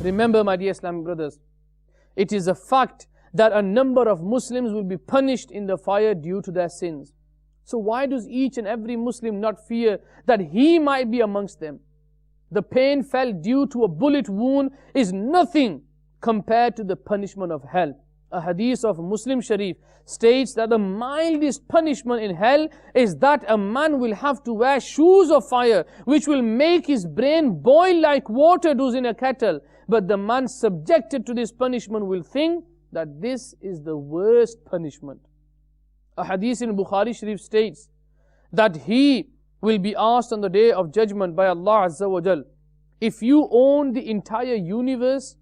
Remember, my dear Islamic brothers, it is a fact that a number of Muslims will be punished in the fire due to their sins. So why does each and every Muslim not fear that he might be amongst them? The pain felt due to a bullet wound is nothing compared to the punishment of hell. A hadith of Muslim Sharif states that the mildest punishment in hell is that a man will have to wear shoes of fire, which will make his brain boil like water does in a kettle. But the man subjected to this punishment will think that this is the worst punishment. A hadith in Bukhari Sharif states that he will be asked on the day of judgment by Allah Azza wa Jal, if you own the entire universe,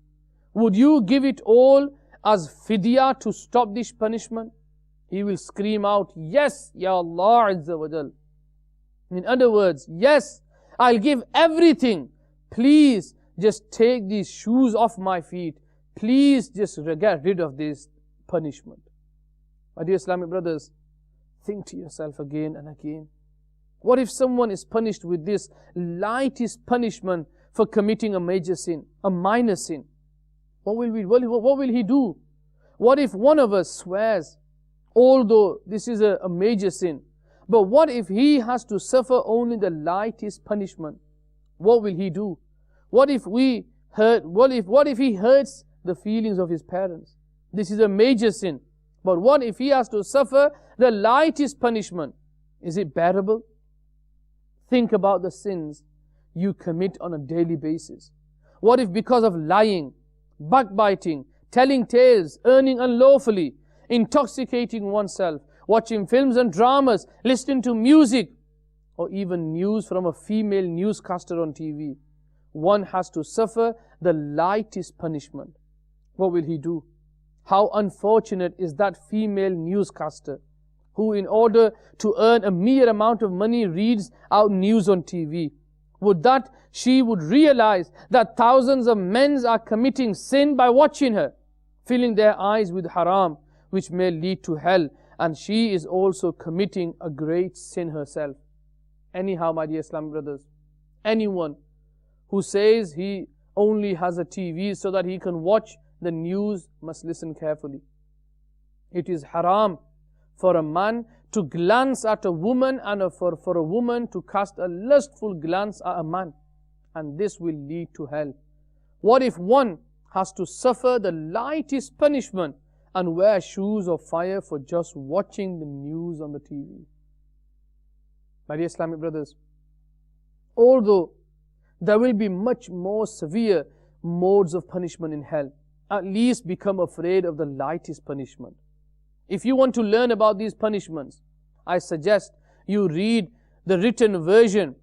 would you give it all as fidya to stop this punishment? He will scream out, yes, Ya Allah Azza wa Jal. In other words, yes, I'll give everything. Please just take these shoes off my feet. Please just get rid of this punishment. My dear Islamic brothers, think to yourself again and again. What if someone is punished with this lightest punishment for committing a major sin, a minor sin? What will he do? What if one of us swears, although this is a major sin, but what if he has to suffer only the lightest punishment? What will he do? What if he hurts the feelings of his parents? This is a major sin. But what if he has to suffer the lightest punishment? Is it bearable? Think about the sins you commit on a daily basis. What if because of lying, backbiting, telling tales, earning unlawfully, intoxicating oneself, watching films and dramas, listening to music, or even news from a female newscaster on TV, one has to suffer the lightest punishment? What will he do? How unfortunate is that female newscaster who, in order to earn a mere amount of money, reads out news on TV. Would that she would realize that thousands of men are committing sin by watching her, filling their eyes with haram, which may lead to hell, and she is also committing a great sin herself. Anyhow, my dear Islamic brothers, anyone who says he only has a TV so that he can watch the news must listen carefully. It is haram for a man to glance at a woman and for a woman to cast a lustful glance at a man, and this will lead to hell. What if one has to suffer the lightest punishment and wear shoes of fire for just watching the news on the TV? My dear Islamic brothers, although there will be much more severe modes of punishment in hell, at least become afraid of the lightest punishment. If you want to learn about these punishments, I suggest you read the written version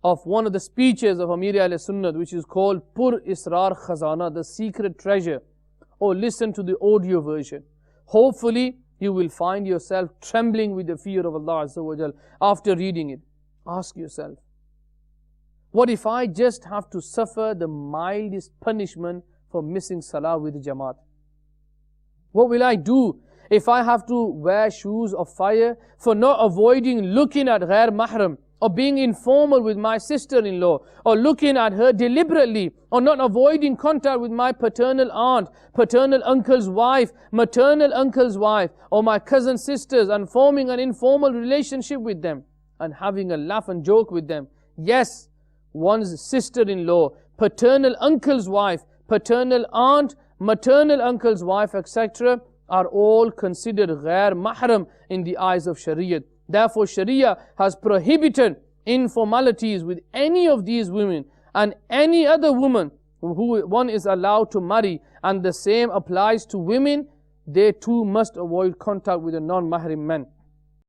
of one of the speeches of Amir al-Sunnah, which is called Pur Israr Khazana, the secret treasure, or listen to the audio version. Hopefully, you will find yourself trembling with the fear of Allah Azza wa Jal after reading it. Ask yourself, what if I just have to suffer the mildest punishment for missing Salah with Jamaat? What will I do if I have to wear shoes of fire for not avoiding looking at ghair mahram, or being informal with my sister-in-law, or looking at her deliberately, or not avoiding contact with my paternal aunt, paternal uncle's wife, maternal uncle's wife, or my cousin sisters, and forming an informal relationship with them, and having a laugh and joke with them? Yes, one's sister-in-law, paternal uncle's wife, paternal aunt, maternal uncle's wife, etc. are all considered ghair mahram in the eyes of Shariat. Therefore, Sharia has prohibited informalities with any of these women and any other woman who one is allowed to marry, and the same applies to women. They too must avoid contact with a non-mahrim man.